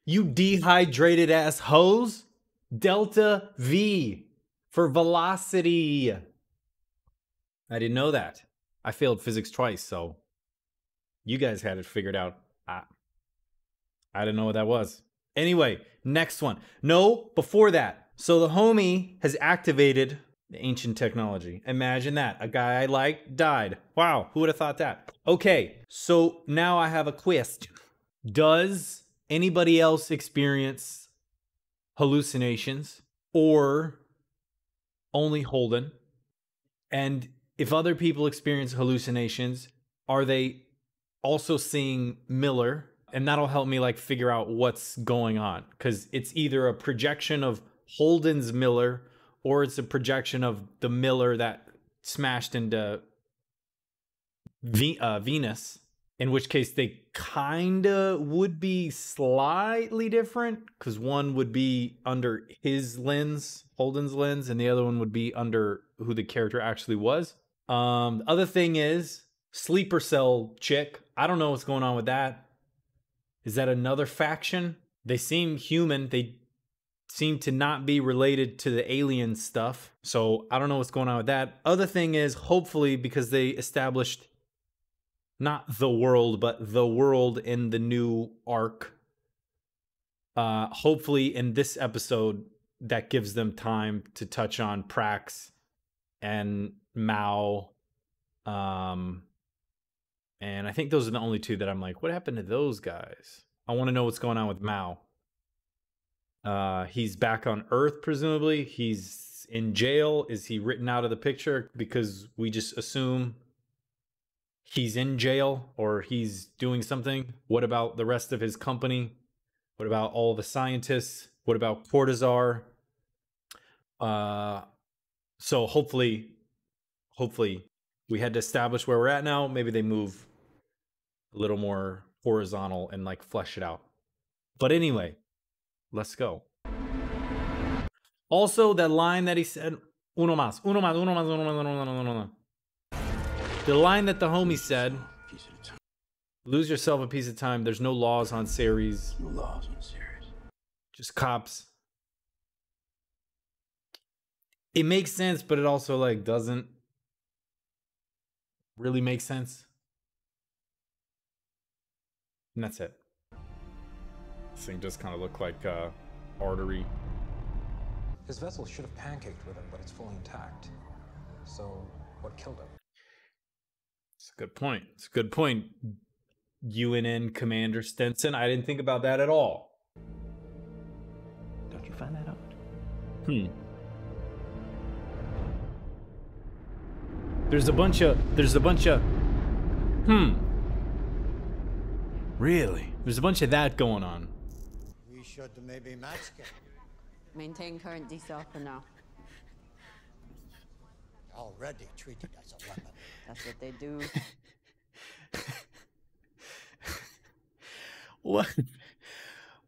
You dehydrated ass hoes. Delta V for velocity. I didn't know that. I failed physics twice, so you guys had it figured out. I didn't know what that was. Anyway, next one. No, before that. So the homie has activated the ancient technology. Imagine that. A guy I liked died. Wow, who would have thought that? Okay, so now I have a question. Does anybody else experience hallucinations or only Holden? And if other people experience hallucinations, are they also seeing Miller? And that'll help me like figure out what's going on, because it's either a projection of Holden's Miller or it's a projection of the Miller that smashed into Venus, in which case they kinda would be slightly different, because one would be under his lens, Holden's lens, and the other one would be under who the character actually was. The other thing is sleeper cell chick. I don't know what's going on with that. Is that another faction? They seem human. They seem to not be related to the alien stuff. So I don't know what's going on with that. Other thing is, hopefully, because they established not the world, but the world in the new arc. Hopefully in this episode, that gives them time to touch on Prax and Mao. And I think those are the only two that I'm like, what happened to those guys? I want to know what's going on with Mao. He's back on Earth, presumably. He's in jail. Is he written out of the picture? Because we just assume he's in jail or he's doing something. What about the rest of his company? What about all the scientists? What about Cortazar? So hopefully we had to establish where we're at now. Maybe they move a little more horizontal and like flesh it out. But anyway, let's go. Also, that line that he said, uno más. The line that the homie said, lose yourself a piece of time. There's no laws on Ceres. No laws on Ceres. Just cops. It makes sense, but it also like doesn't really make sense. And that's it. This thing does kind of look like artery. His vessel should have pancaked with him, but it's fully intact. So what killed him? It's a good point. It's a good point. UNN Commander Stenson. I didn't think about that at all. Don't you find that odd? There's a bunch of Really? There's a bunch of that going on. We should maybe match it. Maintain current decel for now. Already treated as a weapon. That's what they do.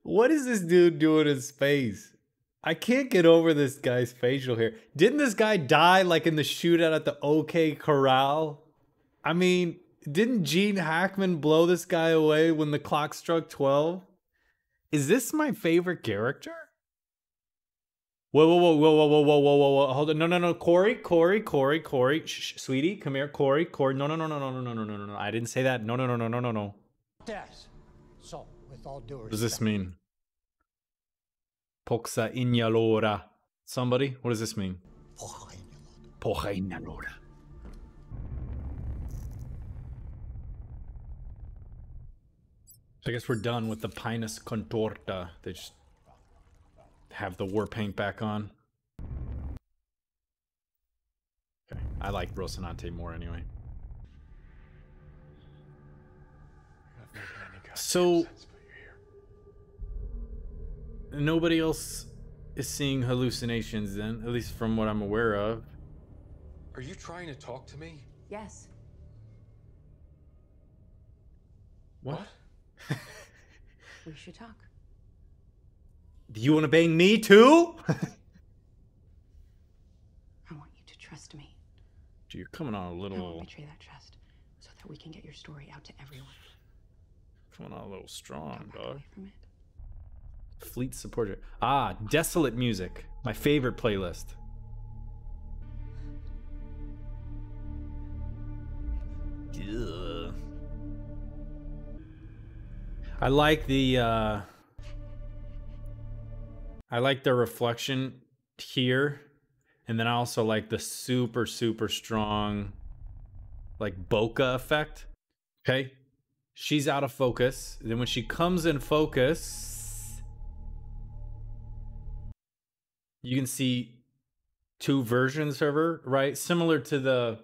What is this dude doing in space? I can't get over this guy's facial hair. Didn't this guy die like in the shootout at the OK Corral? I mean, didn't Gene Hackman blow this guy away when the clock struck 12? Is this my favorite character? Whoa. Hold on. No. Corey. Shh, sweetie, come here. Corey. No. I didn't say that. No. Yes. So, with all due respect. What does this mean? Poxa ignalora. Somebody? What does this mean? Poxa ignalora. I guess we're done with the Pinus Contorta. They just have the war paint back on. Okay, I like Rocinante more anyway. So nobody else is seeing hallucinations then, at least from what I'm aware of. Are you trying to talk to me? Yes. What? We should talk. Do you want to bang me too? I want you to trust me. Gee, you're coming on a I little... won't betray that trust so that we can get your story out to everyone. Coming on a little strong, Don't back dog. away from it. Fleet supporter. Ah, Desolate Music. My favorite playlist. Ugh. I like the reflection here, and then I also like the super strong like bokeh effect. Okay, she's out of focus. Then when she comes in focus, you can see two versions of her, right? Similar to the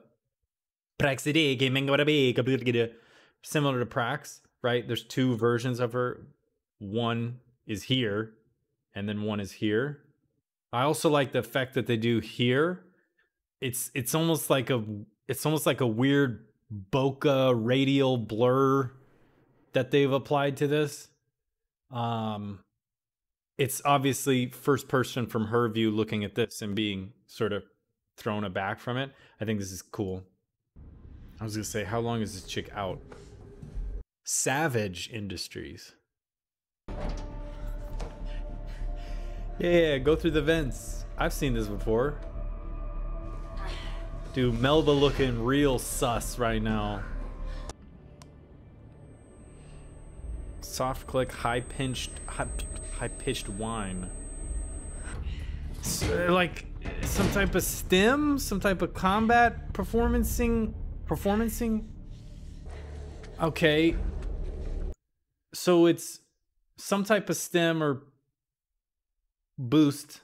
similar to Prax, right? There's two versions of her. One is here, and then one is here. I also like the effect that they do here. It's almost like a weird bokeh radial blur that they've applied to this. It's obviously first person from her view looking at this and being sort of thrown aback from it. I think this is cool. I was gonna say, how long is this chick out? Savage Industries. Yeah, go through the vents. I've seen this before. Dude, Melba looking real sus right now. Soft click, high pitched whine. So, like some type of stim, some type of combat performancing. Okay. So it's some type of stim or boost,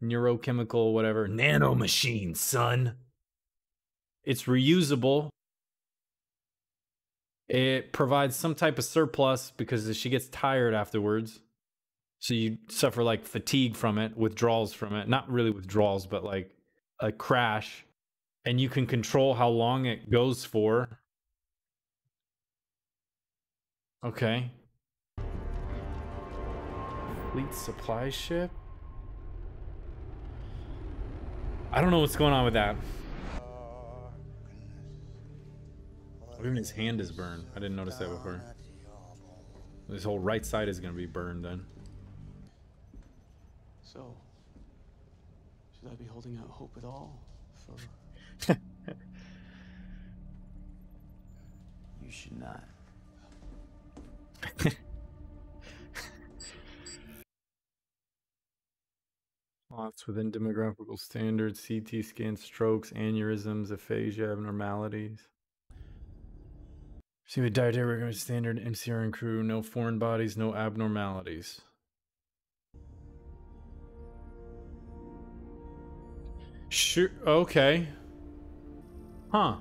neurochemical, whatever, nano machine, son. It's reusable. It provides some type of surplus because she gets tired afterwards. So you suffer like fatigue from it, withdrawals from it. Not really withdrawals, but like a crash. And you can control how long it goes for. Okay. Fleet supply ship? I don't know what's going on with that. Even his hand is burned. I didn't notice that before. This whole right side is going to be burned then. So, should I be holding out hope at all for... You should not. Lots within demographical standards, CT scan, strokes, aneurysms, aphasia, abnormalities. See with dietary regular standard, MCR and crew, no foreign bodies, no abnormalities. Sure, okay. Huh.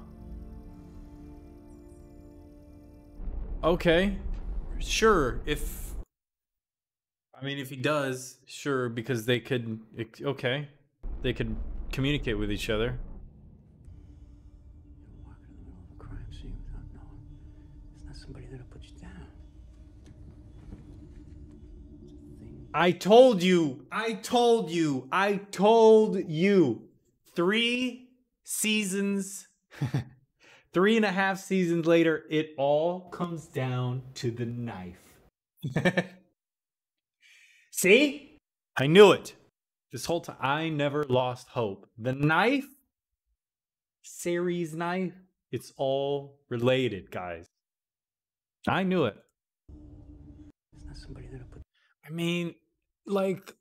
Okay. Sure, if he does, sure, because they could, okay. They could communicate with each other. You don't walk in the middle of a crime scene without knowing. It's not somebody that'll put you down. I told you. 3 seasons, 3.5 seasons later, it all comes down to the knife. See? I knew it. This whole time, I never lost hope. The knife, Ceres knife, it's all related, guys. I knew it. It's not somebody that'll put... I mean, like,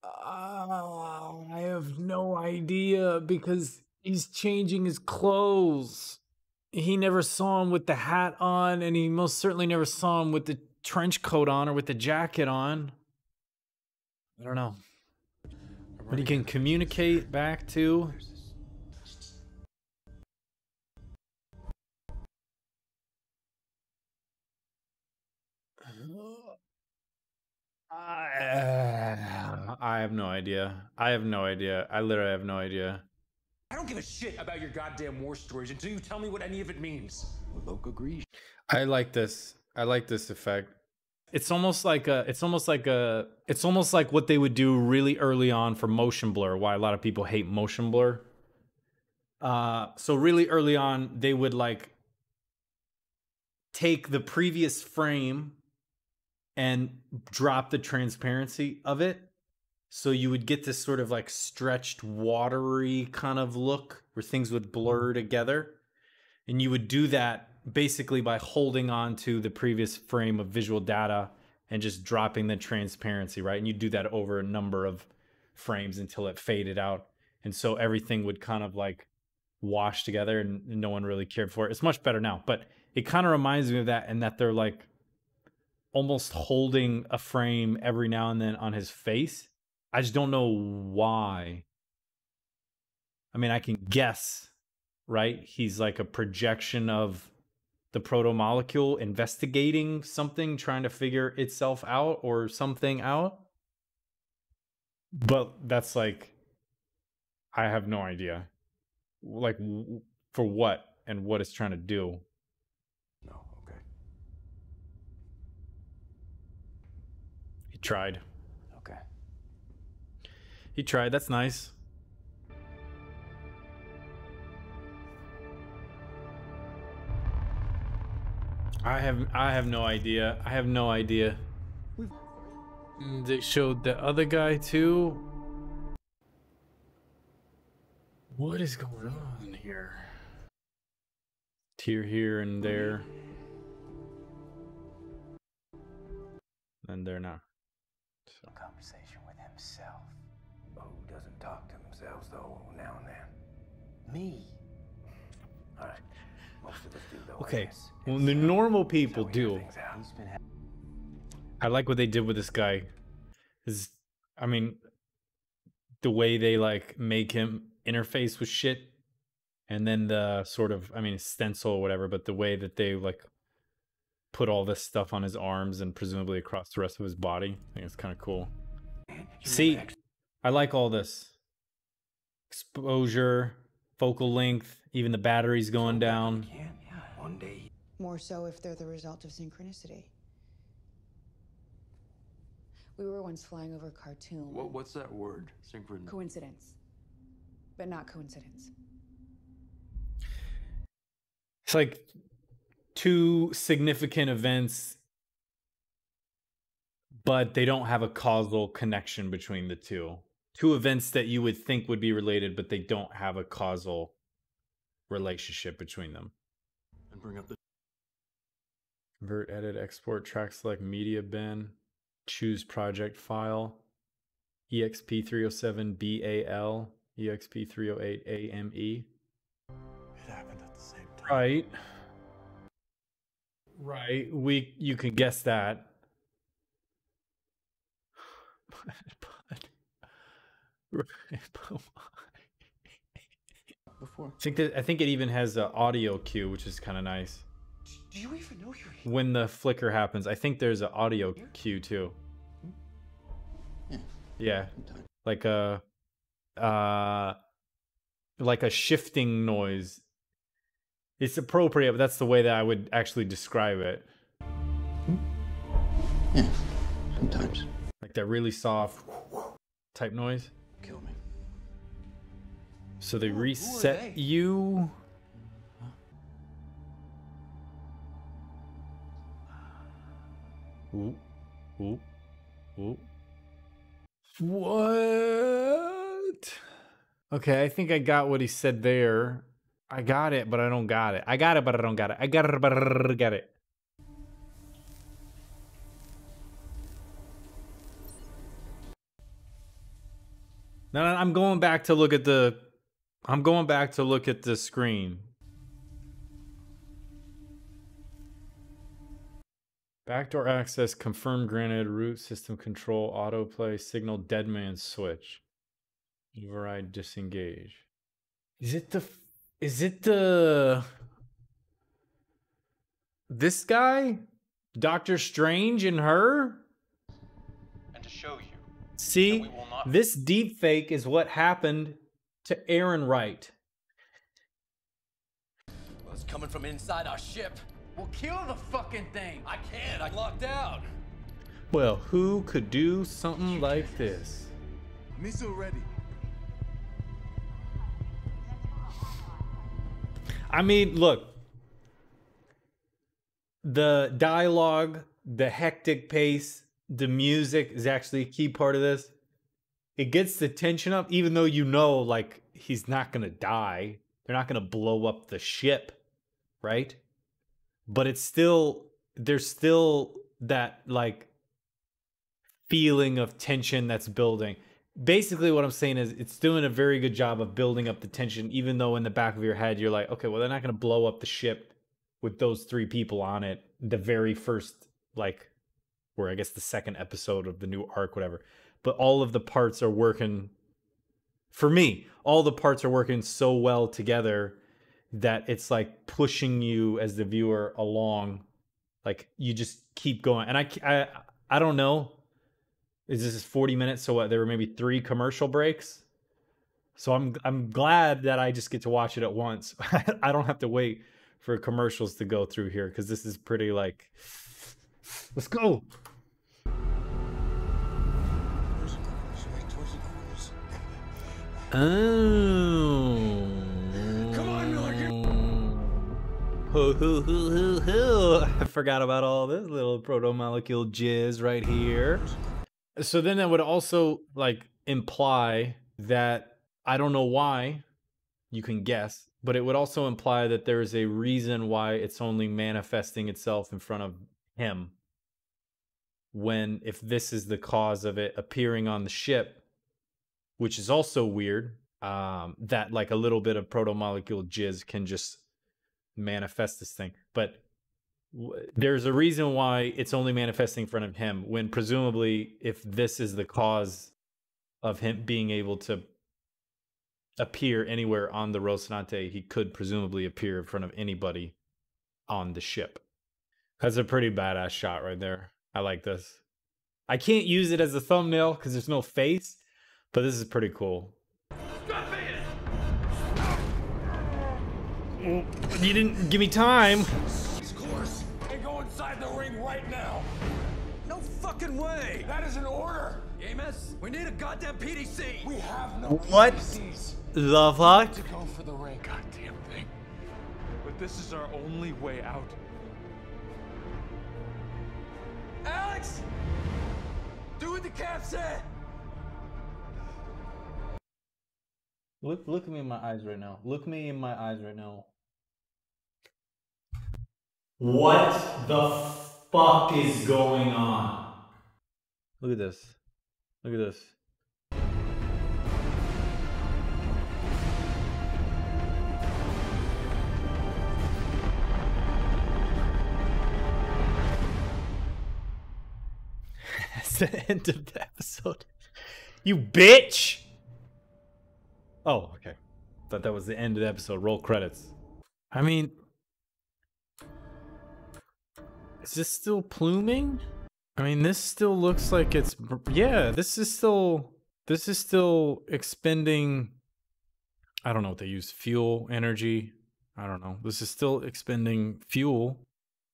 I have no idea because he's changing his clothes. He never saw him with the hat on, and he most certainly never saw him with the trench coat on or with the jacket on. I don't know. But he can communicate back to... I have no idea. I literally have no idea. I don't give a shit about your goddamn war stories until you tell me what any of it means. Local agrees. I like this. I like this effect. It's almost like what they would do really early on for motion blur. Why a lot of people hate motion blur. So really early on, they would like take the previous frame and drop the transparency of it. So you would get this sort of like stretched, watery kind of look where things would blur together. And you would do that basically by holding on to the previous frame of visual data and just dropping the transparency, right? And you do that over a number of frames until it faded out. And so everything would kind of like wash together and no one really cared for it. It's much better now, but it kind of reminds me of that, and that they're like almost holding a frame every now and then on his face. I just don't know why. I mean, I can guess, right? He's like a projection of the proto-molecule investigating something, trying to figure itself out or something out. But that's like, I have no idea. Like, for what and what it's trying to do. No, okay. He tried. Okay. He tried. That's nice. I have no idea. I have no idea. They showed the other guy too. What is going on here? Tear here and there. And there now. So. Conversation with himself. Oh, who doesn't talk to themselves though now and then? Me. All right. Most of us do though. Okay. Well, the normal people do. I like what they did with this guy. I mean, the way they like make him interface with shit, and then the sort of, I mean, stencil or whatever, but the way that they like put all this stuff on his arms and presumably across the rest of his body. I think it's kind of cool. See, I like all this. Exposure, focal length, even the battery's going down. One day. More so if they're the result of synchronicity. We were once flying over Khartoum. What's that word? Synchron. Coincidence. But not coincidence. It's like two significant events, but they don't have a causal connection between the two. Two events that you would think would be related, but they don't have a causal relationship between them. And bring up the Convert, edit, export, track select, media bin, choose project file, EXP307 BAL, EXP308 AME. It happened at the same time. Right. Right. You can guess that. But Before. I think it even has an audio cue, which is kind of nice. Do you even know you're here? When the flicker happens, I think there's an audio cue too. Yeah. Yeah. Like a shifting noise. It's appropriate, but that's the way that I would actually describe it. Yeah. Sometimes. Like that really soft type noise. Kill me. So they Who are reset they? you. Ooh. Ooh. Ooh. What? Okay, I think I got what he said there. I got it, but I don't got it. I got it, but I don't got it. I got it, but I don't get it. No, I'm going back to look at the. I'm going back to look at the screen. Backdoor access, confirm granted, root system control, autoplay, signal, deadman switch. Override, disengage. Is it this guy? Doctor Strange and her? And to show you. See, this deep fake is what happened to Aaron Wright. Well, it's coming from inside our ship. Well, kill the fucking thing. I can't. I'm locked out. Well, who could do something like this? Missile ready. I mean, look. The dialogue the hectic pace, the music is actually a key part of this. It gets the tension up, even though you know, like, he's not gonna die. They're not gonna blow up the ship, right? But it's still, there's still that, like, feeling of tension that's building. Basically, what I'm saying is it's doing a very good job of building up the tension, even though in the back of your head, you're like, okay, well, they're not gonna blow up the ship with those 3 people on it. The very first, like, or I guess the second episode of the new arc, whatever. But all of the parts are working, for me, all the parts are working so well together that it's like pushing you as the viewer along. Like, you just keep going. And I don't know. Is this 40 minutes? So what, there were maybe 3 commercial breaks. So I'm glad that I just get to watch it at once. I don't have to wait for commercials to go through here, because this is pretty, like, let's go. Oh. Come on, I forgot about all this little proto-molecule jizz right here. So then that would also, like, imply that, I don't know why, you can guess, but it would also imply that there is a reason why it's only manifesting itself in front of him. When, if this is the cause of it appearing on the ship, which is also weird, that, like, a little bit of proto-molecule jizz can just manifest this thing. But there's a reason why it's only manifesting in front of him, when presumably, if this is the cause of him being able to appear anywhere on the Rocinante, he could presumably appear in front of anybody on the ship. That's a pretty badass shot right there. I like this. I can't use it as a thumbnail because there's no face, but this is pretty cool. You didn't give me time. Course, and go inside the ring right now. No fucking way! That is an order. Amos, we need a goddamn PDC! We have no What PCs the fuck? to go for the ring. Goddamn thing. But this is our only way out. Alex! Do what the cap said! Look at me in my eyes right now. Look me in my eyes right now. What the fuck is going on? Look at this. Look at this. That's the end of the episode. You bitch! Oh, okay. Thought that was the end of the episode. Roll credits. I mean, is this still pluming? I mean, this still looks like it's, yeah, this is still expending, I don't know what they use, fuel, energy. I don't know. This is still expending fuel.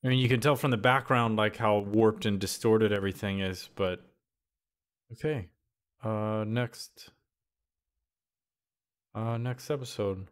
I mean, you can tell from the background, like, how warped and distorted everything is, but okay. Next episode.